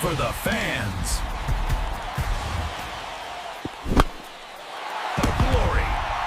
for the fans. The glory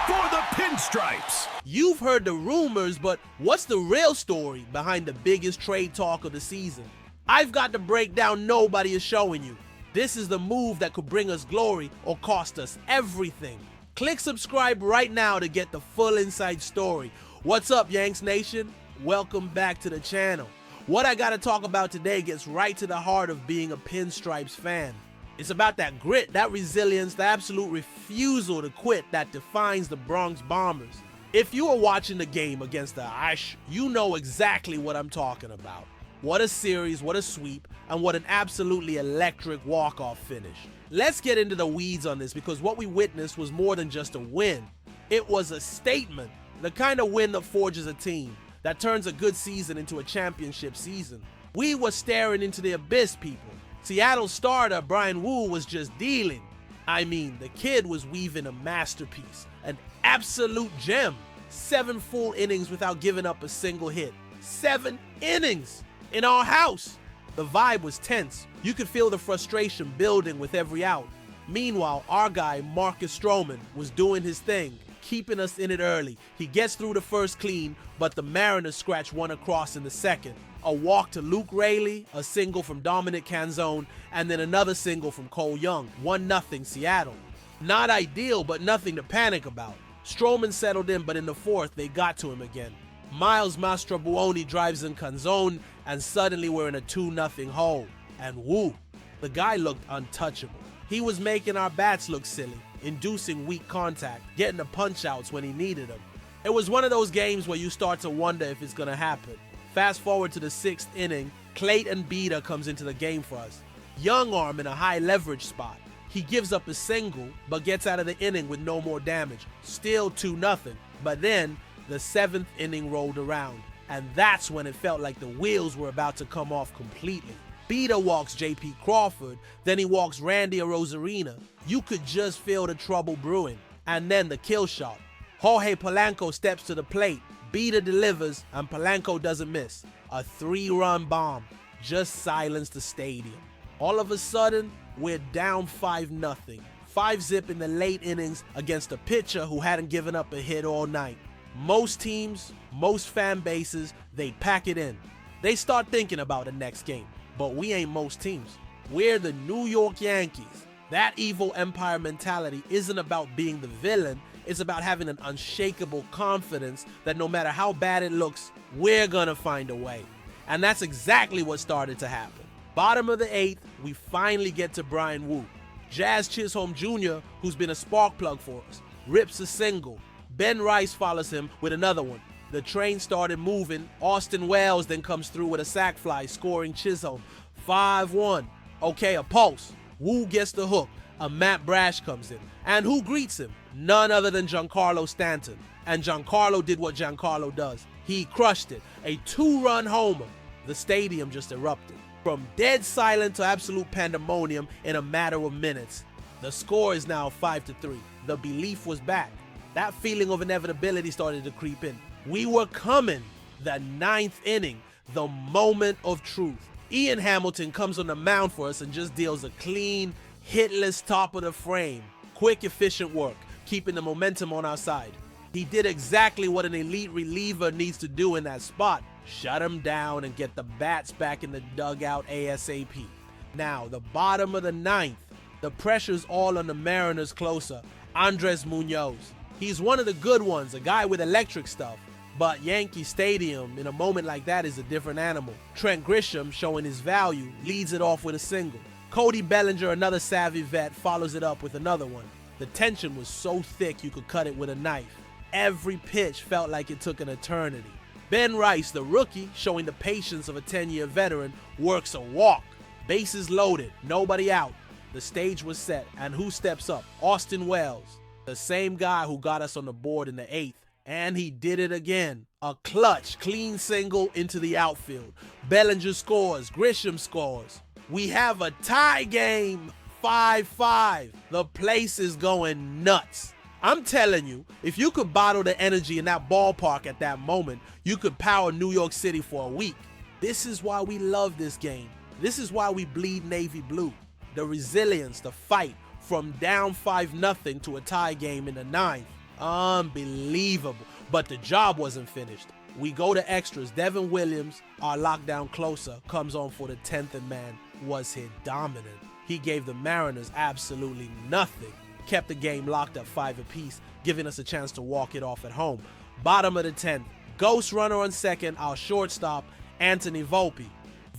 for the pinstripes. You've heard the rumors, but what's the real story behind the biggest trade talk of the season? I've got the breakdown nobody is showing you. This is the move that could bring us glory or cost us everything. Click subscribe right now to get the full inside story. What's up, Yanks Nation? Welcome back to the channel. What I gotta talk about today gets right to the heart of being a Pinstripes fan. It's about that grit, that resilience, the absolute refusal to quit that defines the Bronx Bombers. If you were watching the game against the Ash, you know exactly what I'm talking about. What a series, what a sweep, and what an absolutely electric walk-off finish. Let's get into the weeds on this because what we witnessed was more than just a win. It was a statement, the kind of win that forges a team, that turns a good season into a championship season. We were staring into the abyss, people. Seattle starter Bryan Woo was just dealing. I mean, the kid was weaving a masterpiece, an absolute gem. 7 full innings without giving up a single hit. 7 innings in our house. The vibe was tense. You could feel the frustration building with every out. Meanwhile, our guy, Marcus Stroman, was doing his thing, keeping us in it early. He gets through the first clean, but the Mariners scratch one across in the second. A walk to Luke Raley, a single from Dominic Canzone, and then another single from Cole Young. 1-0 Seattle. Not ideal, but nothing to panic about. Stroman settled in, but in the fourth, they got to him again. Miles Mastrobuoni drives in Canzone, and suddenly we're in a 2-0 hole. And woo, the guy looked untouchable. He was making our bats look silly, inducing weak contact, getting the punch-outs when he needed them. It was one of those games where you start to wonder if it's gonna happen. Fast forward to the 6th inning, Clayton Beeter comes into the game for us. Young arm in a high leverage spot. He gives up a single, but gets out of the inning with no more damage. Still 2-0, but then the 7th inning rolled around, and that's when it felt like the wheels were about to come off completely. Beeter walks J.P. Crawford, then he walks Randy Arozarena. You could just feel the trouble brewing. And then the kill shot. Jorge Polanco steps to the plate, Beeter delivers, and Polanco doesn't miss. A 3-run bomb just silenced the stadium. All of a sudden, we're down 5-0. 5-zip in the late innings against a pitcher who hadn't given up a hit all night. Most teams, most fan bases, they pack it in. They start thinking about the next game. But we ain't most teams. We're the New York Yankees. That evil empire mentality isn't about being the villain. It's about having an unshakable confidence that no matter how bad it looks, we're gonna find a way. And that's exactly what started to happen. Bottom of the 8th, we finally get to Bryan Woo. Jazz Chisholm Jr., who's been a spark plug for us, rips a single. Ben Rice follows him with another one. The train started moving. Austin Wells then comes through with a sac fly, scoring Chisholm. 5-1. Okay, a pulse. Woo gets the hook. A Matt Brash comes in. And who greets him? None other than Giancarlo Stanton. And Giancarlo did what Giancarlo does. He crushed it. A 2-run homer. The stadium just erupted. From dead silent to absolute pandemonium in a matter of minutes. The score is now 5-3. The belief was back. That feeling of inevitability started to creep in. We were coming. The 9th inning, the moment of truth. Ian Hamilton comes on the mound for us and just deals a clean, hitless top of the frame. Quick, efficient work, keeping the momentum on our side. He did exactly what an elite reliever needs to do in that spot. Shut him down and get the bats back in the dugout ASAP. Now, the bottom of the 9th, the pressure's all on the Mariners closer, Andres Munoz. He's one of the good ones, a guy with electric stuff. But Yankee Stadium, in a moment like that, is a different animal. Trent Grisham, showing his value, leads it off with a single. Cody Bellinger, another savvy vet, follows it up with another one. The tension was so thick you could cut it with a knife. Every pitch felt like it took an eternity. Ben Rice, the rookie, showing the patience of a 10-year veteran, works a walk. Bases loaded, nobody out. The stage was set, and who steps up? Austin Wells, the same guy who got us on the board in the 8th. And he did it again. A clutch, clean single into the outfield. Bellinger scores. Grisham scores. We have a tie game. 5-5. The place is going nuts. I'm telling you, if you could bottle the energy in that ballpark at that moment, you could power New York City for a week. This is why we love this game. This is why we bleed navy blue. The resilience, the fight from down 5-0 to a tie game in the 9th. Unbelievable. But the job wasn't finished. We go to extras. Devin Williams, our lockdown closer, comes on for the 10th and man was hit dominant. He gave the Mariners absolutely nothing. Kept the game locked at 5 apiece, giving us a chance to walk it off at home. Bottom of the 10th, ghost runner on second, our shortstop, Anthony Volpe.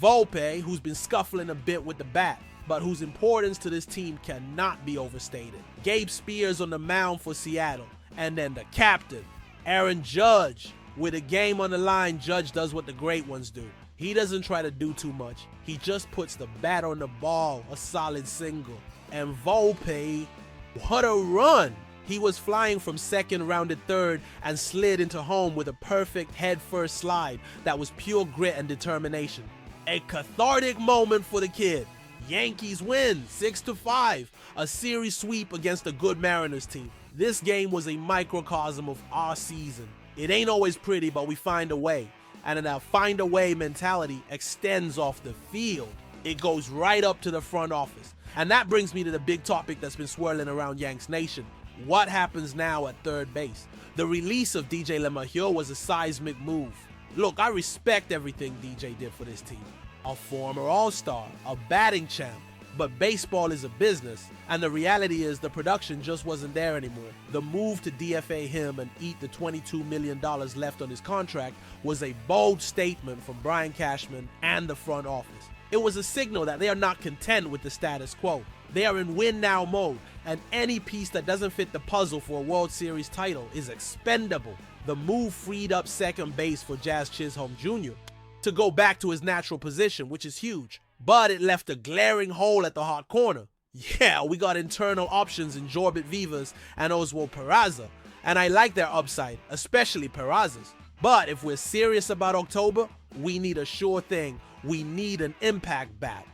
Volpe, who's been scuffling a bit with the bat, but whose importance to this team cannot be overstated. Gabe Spears on the mound for Seattle. And then the captain, Aaron Judge. With a game on the line, Judge does what the great ones do. He doesn't try to do too much. He just puts the bat on the ball, a solid single. And Volpe, what a run! He was flying from second, rounded third, and slid into home with a perfect head-first slide that was pure grit and determination. A cathartic moment for the kid. Yankees win 6-5, a series sweep against a good Mariners team. This game was a microcosm of our season. It ain't always pretty, but we find a way. And that find a way mentality extends off the field. It goes right up to the front office. And that brings me to the big topic that's been swirling around Yanks Nation. What happens now at third base? The release of DJ Lemahieu'S was a seismic move. Look, I respect everything DJ did for this team. A former All-Star, a batting champ. But baseball is a business, and the reality is the production just wasn't there anymore. The move to DFA him and eat the $22 million left on his contract was a bold statement from Brian Cashman and the front office. It was a signal that they are not content with the status quo. They are in win-now mode, and any piece that doesn't fit the puzzle for a World Series title is expendable. The move freed up second base for Jazz Chisholm Jr. to go back to his natural position, which is huge. But it left a glaring hole at the hot corner. Yeah, we got internal options in Jorbit Vivas and Oswald Peraza, and I like their upside, especially Peraza's. But if we're serious about October, we need a sure thing. We need an impact bat.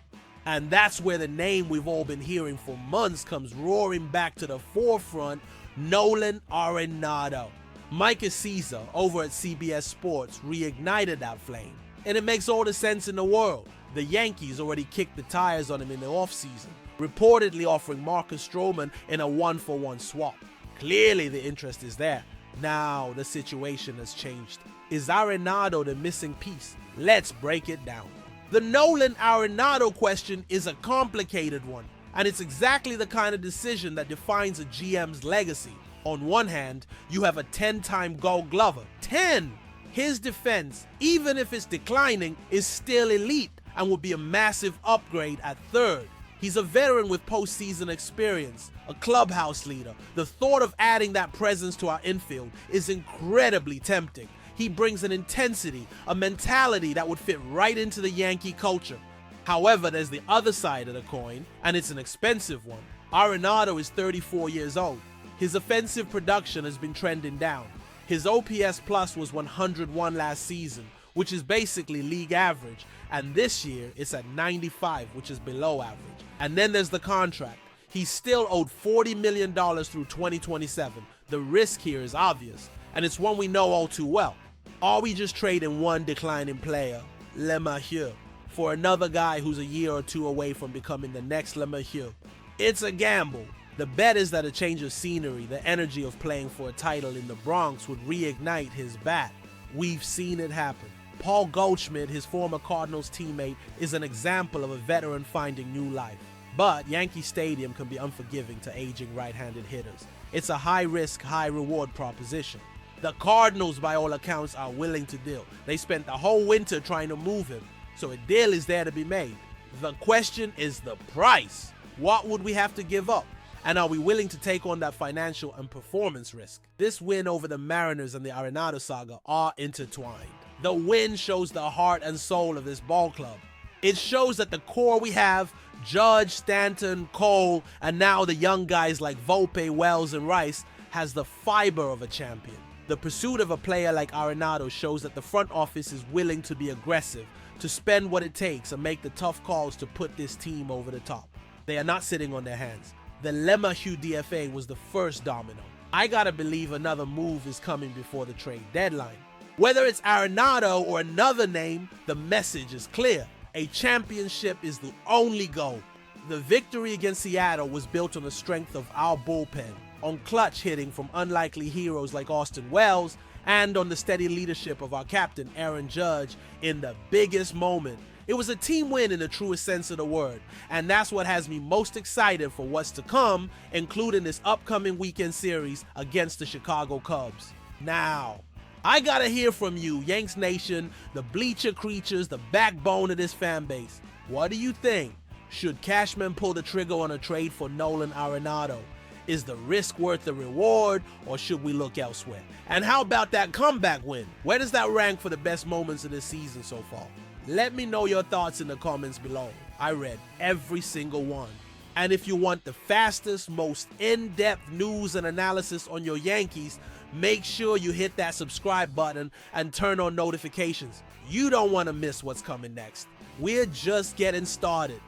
And that's where the name we've all been hearing for months comes roaring back to the forefront, Nolan Arenado. Mike Caesar over at CBS Sports reignited that flame. And it makes all the sense in the world. The Yankees already kicked the tires on him in the offseason, reportedly offering Marcus Stroman in a 1-for-1 swap. Clearly the interest is there. Now the situation has changed. Is Arenado the missing piece? Let's break it down. The Nolan Arenado question is a complicated one, and it's exactly the kind of decision that defines a GM's legacy. On one hand, you have a 10-time Gold Glover. 10! His defense, even if it's declining, is still elite and will be a massive upgrade at third. He's a veteran with postseason experience, a clubhouse leader. The thought of adding that presence to our infield is incredibly tempting. He brings an intensity, a mentality that would fit right into the Yankee culture. However, there's the other side of the coin, and it's an expensive one. Arenado is 34 years old. His offensive production has been trending down. His OPS plus was 101 last season, which is basically league average, and this year it's at 95, which is below average. And then there's the contract. He's still owed $40 million through 2027. The risk here is obvious, and it's one we know all too well. Are we just trading one declining player, Lemahieu'S, for another guy who's a year or two away from becoming the next Lemahieu'S? It's a gamble. The bet is that a change of scenery, the energy of playing for a title in the Bronx would reignite his bat. We've seen it happen. Paul Goldschmidt, his former Cardinals teammate, is an example of a veteran finding new life. But Yankee Stadium can be unforgiving to aging right-handed hitters. It's a high-risk, high-reward proposition. The Cardinals, by all accounts, are willing to deal. They spent the whole winter trying to move him, so a deal is there to be made. The question is the price. What would we have to give up? And are we willing to take on that financial and performance risk? This win over the Mariners and the Arenado saga are intertwined. The win shows the heart and soul of this ball club. It shows that the core we have, Judge, Stanton, Cole, and now the young guys like Volpe, Wells, and Rice, has the fiber of a champion. The pursuit of a player like Arenado shows that the front office is willing to be aggressive, to spend what it takes and make the tough calls to put this team over the top. They are not sitting on their hands. The Lemahieu'S DFA was the first domino. I gotta believe another move is coming before the trade deadline. Whether it's Arenado or another name, the message is clear. A championship is the only goal. The victory against Seattle was built on the strength of our bullpen, on clutch hitting from unlikely heroes like Austin Wells, and on the steady leadership of our captain, Aaron Judge, in the biggest moment. It was a team win in the truest sense of the word, and that's what has me most excited for what's to come, including this upcoming weekend series against the Chicago Cubs. Now, I gotta hear from you, Yanks Nation, the bleacher creatures, the backbone of this fan base. What do you think? Should Cashman pull the trigger on a trade for Nolan Arenado? Is the risk worth the reward, or should we look elsewhere? And how about that comeback win? Where does that rank for the best moments of this season so far? Let me know your thoughts in the comments below. I read every single one. And if you want the fastest, most in-depth news and analysis on your Yankees, make sure you hit that subscribe button and turn on notifications. You don't want to miss what's coming next. We're just getting started.